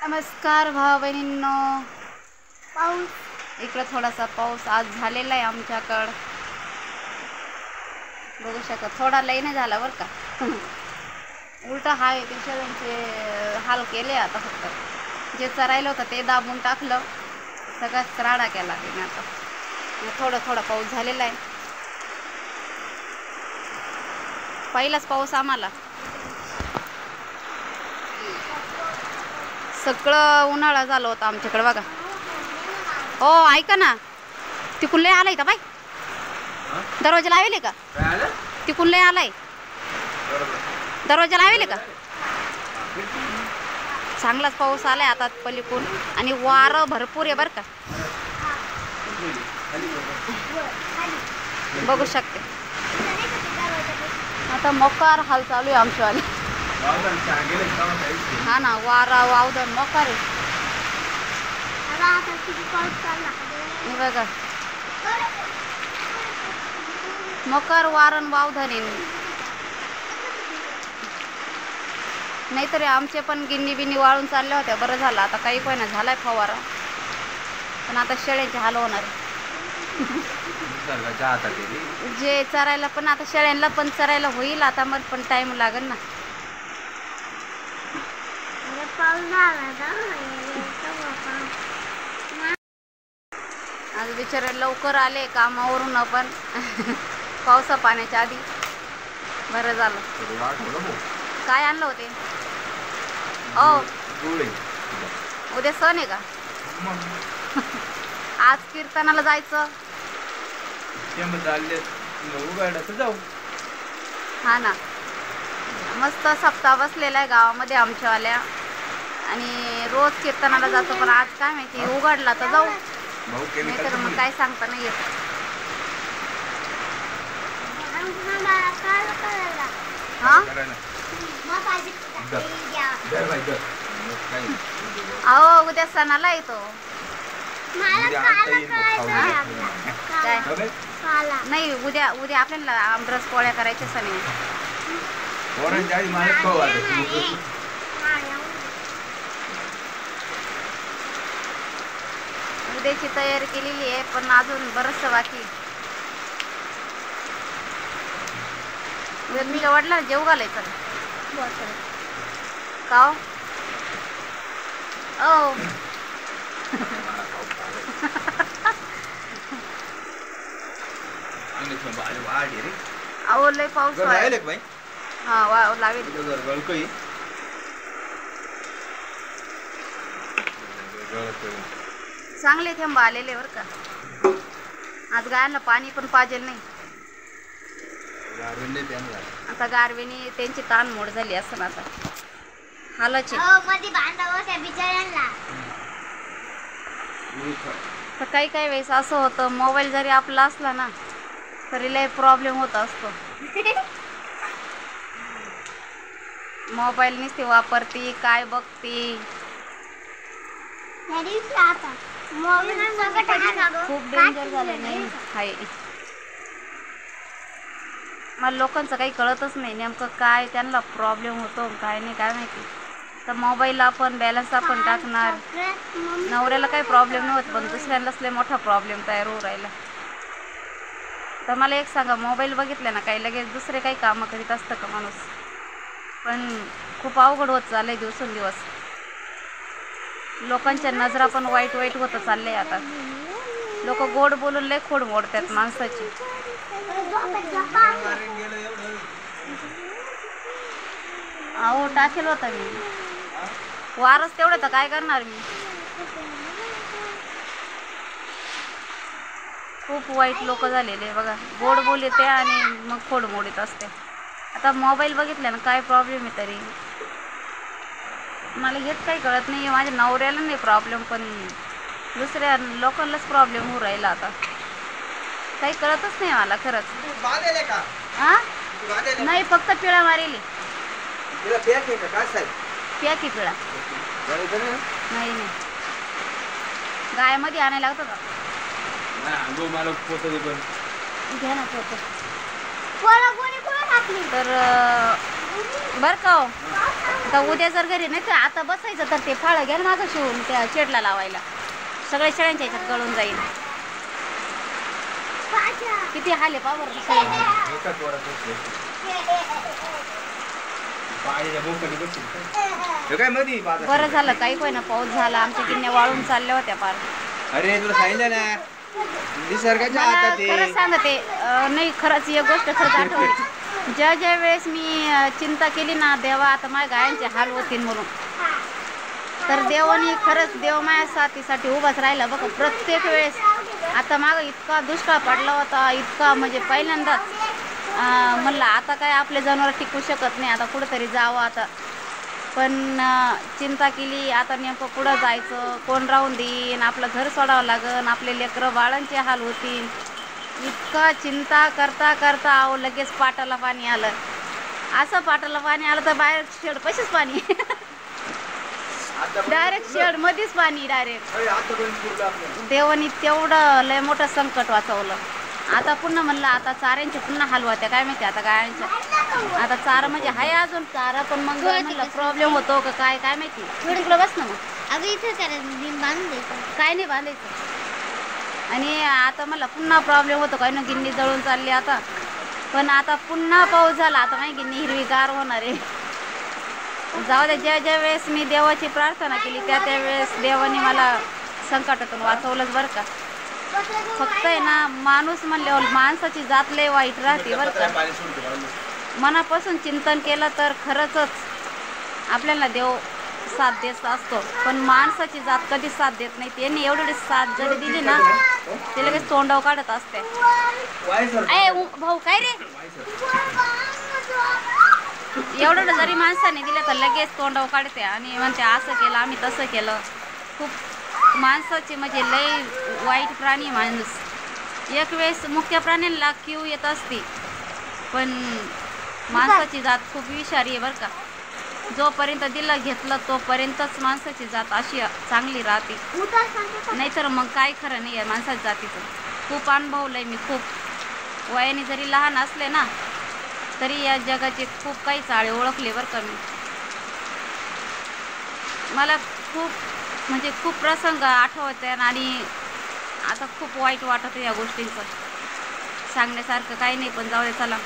नमस्कार भाऊ बहिणींनो. पाऊस इकडं थोडासा पाऊस आज झालेला आहे आमच्याकडं. बघू शकता थोडा लई नाही झाला बरं का. उलटा हाय ते शेळ्यांचे हाल केले. आता फक्त जे चरायला होतं ते दाबून टाकलं, सगळ्यात राडा केला तिने. आता थोडा थोडा पाऊस झालेला आहे. पहिलाच पाऊस आम्हाला. सगळं उन्हाळा झालं होतं आमच्याकडे बघा. हो ऐका ना, तिकून लय आलाय का बाई? दरवाजा लावेले का? तिकून लय आलाय, दरवाजा लावेले का? चांगलाच पाऊस आलाय आता पलीकडून, आणि वारं भरपूर आहे बरं का. बघू शकते. आता मोकार हाल चालू आहे आमच्यावाले. हा ना, वारा वावदन मोकार आहे. बघा मोकार वारण वावधन आहे. नाहीतरी आमचे पण गिन्नी बिन्नी वाळून चालल्या होत्या. बरं झालं आता काही पण ना झालाय फवारा, पण आता शेळ्यांचे हाल होणार. जे चरायला पण आता शेळ्यांना पण चरायला होईल आता, मग पण टाइम लागेल ना. आज बिचारे लवकर आले कामावरून पण पावसा पाण्याच्या आधी. बरं झालं. काय आणलं होते? उद्या सण आहे का? आज कीर्तनाला जायचं. हा ना, मस्त सप्ताह बसलेला आहे गावामध्ये आमच्यावाल्या, आणि रोज कीर्तनाला जातो. पण आज काय माहिती उघडला तर जाऊ, नाही तर मग काय सांगता नाही येत. हा अहो उद्या सणाला येतो. नाही उद्या उद्या आपल्याला आमरस पोळ्या करायच्या सण आहे. उद्याची तयारी केलेली आहे, पण अजून बरंचसं बाकी. उद्या तुमच्या वडिलांना जेव घालायचं का? ओ अहो लय पाऊस आहे. हा वा लावेल. चांगले थेंब आलेले बरं का. आज गायांना पाणी पण पाजेल नाही. आता गारवेनी त्यांची ताण मोड झाली असं आता हालाची. तर काही काही वेळेस असं होतं, मोबाईल जरी आपला असला ना तरी लय प्रॉब्लेम होत असतो. मोबाईल नुसती वापरती काय बघती. खूप डेंजर झालं नाही हाय. मला लोकांचं काही कळतच नाही नेमकं काय त्यांना प्रॉब्लेम होतो काय नाही काय माहिती. तर मोबाईल आपण बॅलन्स आपण टाकणार, नवऱ्याला काही प्रॉब्लेम नाही होत, पण दुसऱ्यांनाच लय मोठा प्रॉब्लेम तयार होऊ राहिला. तर मला एक सांगा, मोबाईल बघितलं ना काही लगेच दुसरे काही कामं करीत असतं का माणूस? पण खूप अवघड होत चाललंय दिवसेंदिवस. लोकांच्या नजरा पण वाईट वाईट होत चाललंय आता. लोक गोड बोलून लय खोड मोडतात माणसाची. अहो टाकेल होता मी, वारच तेवढं तर काय करणार मी. खूप वाईट लोक झालेले बघा. गोड बोलते आणि मग खोड मोडीत असते. आता मोबाईल बघितल्या ना काय प्रॉब्लेम आहे तरी मला हेच काही कळत नाही. माझ्या नवऱ्याला नाही प्रॉब्लेम, पण दुसऱ्या लोकांनाच प्रॉब्लेम होऊ राहिला आता. काही कळतच नाही मला खरंच. हा नाही, फक्त पिळा मारेली. प्या की पिळा. नाही नाही, गायमध्ये आणायला लागतं का? घ्या ना पोतं. तर बरं का हो, आता उद्या जर घरी नाही तर आता बसायचं तर ते फळं घ्या ना माझं शिवून त्या शेडला लावायला. सगळे शेळ्यांच्या ह्याच्यात गळून जाईल. किती हाले पावर बरं झालं काही कोण पाऊस झाला. आमच्या गिन्या वाळून चालल्या होत्या पार. अरे तुला सांगितलं ना निसर्गाच्या हातात आहे. खरंच सांगते नाही खरंच एक गोष्ट खरंच आठवली. ज्या वेळेस मी चिंता केली ना देवा आता माझ्या गायांचे हाल होतील म्हणून, तर देवानी खरंच देव माझ्या साथीसाठी उभाच राहिला बघा प्रत्येक वेळेस. आता मागं इतका दुष्काळ पडला होता, इतका म्हणजे पहिल्यांदाच म्हणलं आता काय आपले जनावर टिकू शकत नाही, आता कुठंतरी जावं आता. पण चिंता केली आता नेमकं कुठं जायचं, कोण राहून देईन, आपलं घर सोडावं लागन, आपले लेकरं बाळांचे हाल होतील. इतका चिंता करता करता अहो लगेच पाटाला पाणी आलं. असं पाटाला पाणी आलं तर बाहेर शेड पशीच पाणी डायरेक्ट शेड मध्येच पाणी डायरेक्ट. देवानी तेवढं लय मोठं संकट वाचवलं. आता पुन्हा म्हणलं आता चाऱ्यांचे पुन्हा हाल होत्या काय माहिती आता गायांच्या. आता चारा म्हणजे आहे अजून चारा पण मग म्हणलं प्रॉब्लेम होतो का काय काय माहिती. तिकडं बस ना मग. अगं इथं बांधायचं काय नाही बांधायचं. आणि आता मला पुन्हा प्रॉब्लेम होतो काय ना गिन्नी जळून चालली आता. पण आता पुन्हा पाऊस झाला आता माझी गिन्नी हिरवीगार होणार आहे. जाऊ द्या ज्या वेळेस मी देवाची प्रार्थना केली त्या वेळेस देवाने मला संकटातून वाचवलंच बरं का. फक्त आहे ना माणूस म्हणल्यावर माणसाची जात लय वाईट राहते बरं का. मनापासून चिंतन केलं तर खरंच आपल्याला देव साथ देत असतो. पण माणसाची जात कधीच साथ देत नाही. त्यांनी एवढी साथ जरी दिली ना ते लगेच तोंडाव काढत असते. भाऊ काय रे एवढं जरी माणसाने दिलं तर लगेच तोंडाव काढते आणि म्हणते असं केलं आम्ही तसं केलं. खूप माणसाचे म्हणजे लय वाईट प्राणी माणूस. एक वेळेस मुख्य प्राण्यांना किव येत असते पण माणसाची जात खूप विषारी आहे बरं का. जोपर्यंत दिलं घेतलं तोपर्यंतच माणसाची जात अशी चांगली राहते, नाहीतर मग काय खरं नाही आहे माणसाच्या जातीचं. खूप अनुभवलं आहे मी. खूप वयाने जरी लहान असले ना तरी या जगाचे खूप काही चाळे ओळखले बरं का मी. मला खूप म्हणजे खूप प्रसंग आठवत आहे आणि आता खूप वाईट वाटतं या गोष्टींचं. सांगण्यासारखं काही नाही पण जाऊ दे चला.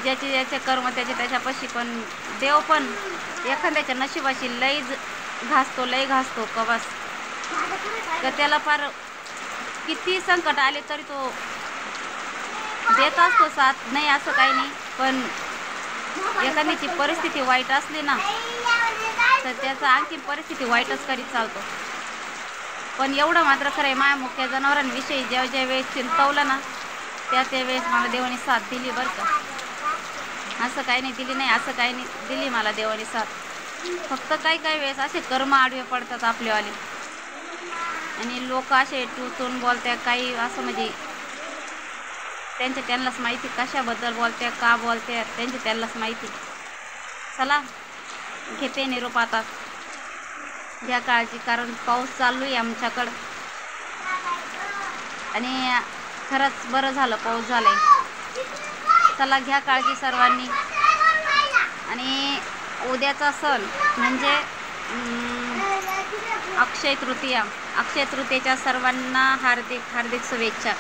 ज्याचे ज्याचे कर्म त्याच्यापाशी. पण देव पण एखाद्याच्या नशिबाशी लय घासतो कवास का त्याला फार किती संकट आले तरी तो देत असतो साथ. नाही असं काही नाही. पण एखाद्याची परिस्थिती वाईट असली ना तर त्याचा आणखी परिस्थिती वाईटच करीत चालतो. पण एवढं मात्र खरं आहे माझ्या मुख्य जनावरांविषयी ज्या वेळेस चिंतवलं ना त्या वेळेस मला देवाने साथ दिली बरं का. असं काही नाही दिली नाही असं काही नाही दिली मला देवाने साथ. फक्त काही वेळेस असे कर्म आडवे पडतात आपलेवाले आणि लोक असे टुचून बोलतात काही असं म्हणजे त्यांनाच माहिती कशाबद्दल बोलतात का बोलतात त्यांनाच माहिती. चला घेते निरोप आता. घ्या काळजी कारण पाऊस चालू आहे आमच्याकडं आणि खरंच बरं झालं पाऊस झालाय. चला घ्या काळजी सर्वांनी. आणि उद्याचा सण म्हणजे अक्षय तृतीया. अक्षय तृतीयेच्या सर्वांना हार्दिक शुभेच्छा.